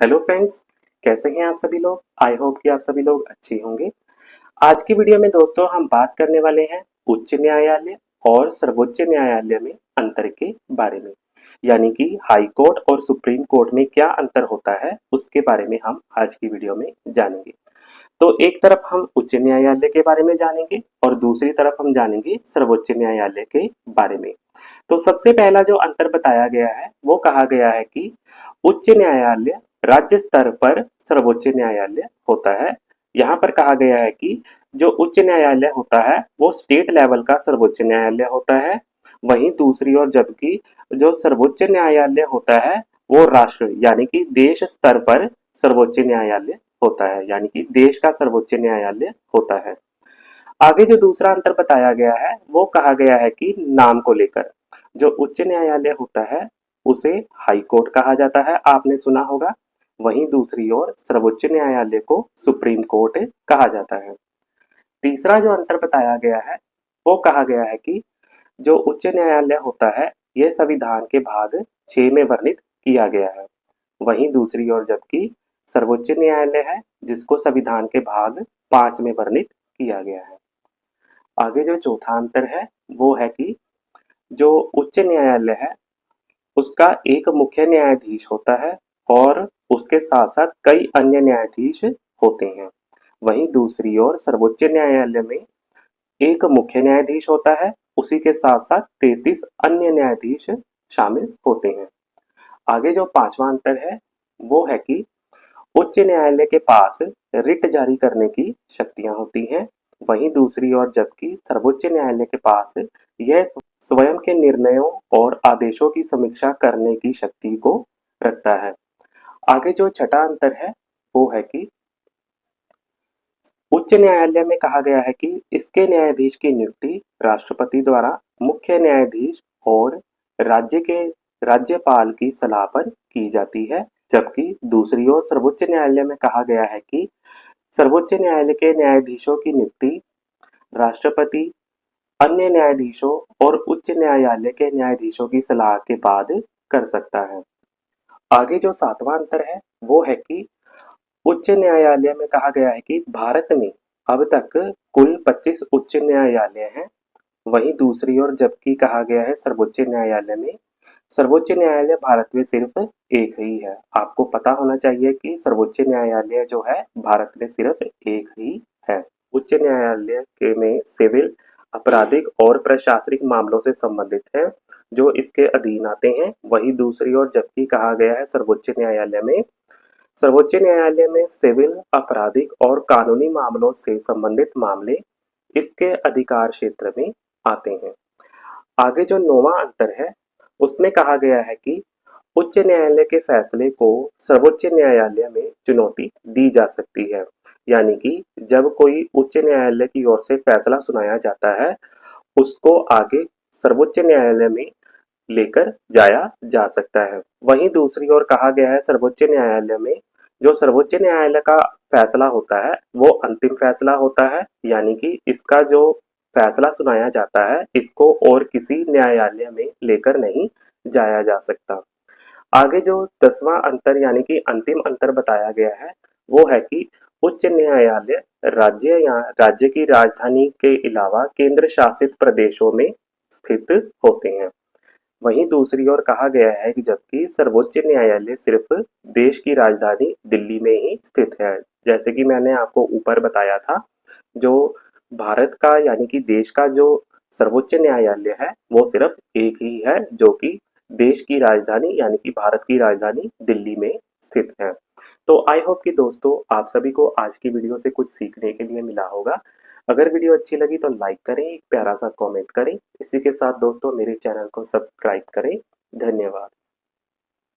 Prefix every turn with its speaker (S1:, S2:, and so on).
S1: Hello friends, कैसे हैं आप सभी लोग। आई होप कि आप सभी लोग अच्छे होंगे। आज की वीडियो में दोस्तों हम बात करने वाले हैं उच्च न्यायालय और सर्वोच्च न्यायालय में अंतर के बारे में, यानी कि हाई कोर्ट और सुप्रीम कोर्ट में क्या अंतर होता है उसके बारे में हम आज की वीडियो में जानेंगे। तो एक तरफ हम उच्च न्यायालय के बारे में जानेंगे और दूसरी तरफ हम जानेंगे सर्वोच्च न्यायालय के बारे में। तो सबसे पहला जो अंतर बताया गया है वो कहा गया है कि उच्च न्यायालय राज्य स्तर पर सर्वोच्च न्यायालय होता है। यहाँ पर कहा गया है कि जो उच्च न्यायालय होता है वो स्टेट लेवल का सर्वोच्च न्यायालय होता है। वहीं दूसरी ओर जबकि जो सर्वोच्च न्यायालय होता है वो राष्ट्र यानी कि देश स्तर पर सर्वोच्च न्यायालय होता है, यानी कि देश का सर्वोच्च न्यायालय होता है। आगे जो दूसरा अंतर बताया गया है वो कहा गया है कि नाम को लेकर जो उच्च न्यायालय होता है उसे हाई कोर्ट कहा जाता है, आपने सुना होगा। वहीं दूसरी ओर सर्वोच्च न्यायालय को सुप्रीम कोर्ट कहा जाता है। तीसरा जो अंतर बताया गया है वो कहा गया है कि जो उच्च न्यायालय होता है यह संविधान के भाग 6 में वर्णित किया गया है। वहीं दूसरी ओर जबकि सर्वोच्च न्यायालय है जिसको संविधान के भाग 5 में वर्णित किया गया है। आगे जो चौथा अंतर है वो है कि जो उच्च न्यायालय है उसका एक मुख्य न्यायाधीश होता है और उसके साथ साथ कई अन्य न्यायाधीश होते हैं। वहीं दूसरी ओर सर्वोच्च न्यायालय में एक मुख्य न्यायाधीश होता है, उसी के साथ साथ 33 अन्य न्यायाधीश शामिल होते हैं। आगे जो पांचवा अंतर है वो है कि उच्च न्यायालय के पास रिट जारी करने की शक्तियां होती हैं। वहीं दूसरी ओर जबकि सर्वोच्च न्यायालय के पास यह स्वयं के निर्णयों और आदेशों की समीक्षा करने की शक्ति को रखता है। आगे जो छठा अंतर है वो है कि उच्च न्यायालय में कहा गया है कि इसके न्यायाधीश की नियुक्ति राष्ट्रपति द्वारा मुख्य न्यायाधीश और राज्य के राज्यपाल की सलाह पर की जाती है। जबकि दूसरी ओर सर्वोच्च न्यायालय में कहा गया है कि सर्वोच्च न्यायालय के न्यायाधीशों की नियुक्ति राष्ट्रपति अन्य न्यायाधीशों और उच्च न्यायालय के न्यायाधीशों की सलाह के बाद कर सकता है। आगे जो सातवां अंतर है वो है कि उच्च न्यायालय में कहा गया है कि भारत में अब तक कुल 25 उच्च न्यायालय हैं। वहीं दूसरी ओर जबकि कहा गया है सर्वोच्च न्यायालय में सर्वोच्च न्यायालय भारत में सिर्फ एक ही है। आपको पता होना चाहिए कि सर्वोच्च न्यायालय जो है भारत में सिर्फ एक ही है। उच्च न्यायालय के में सिविल, आपराधिक और प्रशासनिक मामलों से संबंधित है जो इसके अधीन आते हैं। वहीं दूसरी ओर जबकि कहा गया है सर्वोच्च न्यायालय में सिविल, आपराधिक और कानूनी मामलों से संबंधित मामले इसके अधिकार क्षेत्र में आते हैं। आगे जो नौवां अंतर है उसमें कहा गया है कि उच्च न्यायालय के फैसले को सर्वोच्च न्यायालय में चुनौती दी जा सकती है, यानी कि जब कोई उच्च न्यायालय की ओर से फैसला सुनाया जाता है उसको आगे सर्वोच्च न्यायालय में लेकर जाया जा सकता है। वहीं दूसरी ओर कहा गया है सर्वोच्च न्यायालय में जो सर्वोच्च न्यायालय का फैसला होता है वो अंतिम फैसला होता है, यानी कि इसका जो फैसला सुनाया जाता है इसको और किसी न्यायालय में लेकर नहीं जाया जा सकता। आगे जो 10वां अंतर यानी कि अंतिम अंतर बताया गया है वो है कि उच्च न्यायालय राज्य या राज्य की राजधानी के अलावा केंद्र शासित प्रदेशों में स्थित होते हैं। वहीं दूसरी ओर कहा गया है कि जबकि सर्वोच्च न्यायालय सिर्फ देश की राजधानी दिल्ली में ही स्थित है। जैसे कि मैंने आपको ऊपर बताया था, जो भारत का यानी कि देश का जो सर्वोच्च न्यायालय है वो सिर्फ एक ही है जो कि देश की राजधानी यानी कि भारत की राजधानी दिल्ली में स्थित है। तो आई होप कि दोस्तों आप सभी को आज की वीडियो से कुछ सीखने के लिए मिला होगा। अगर वीडियो अच्छी लगी तो लाइक करें, एक प्यारा सा कमेंट करें। इसी के साथ दोस्तों मेरे चैनल को सब्सक्राइब करें। धन्यवाद।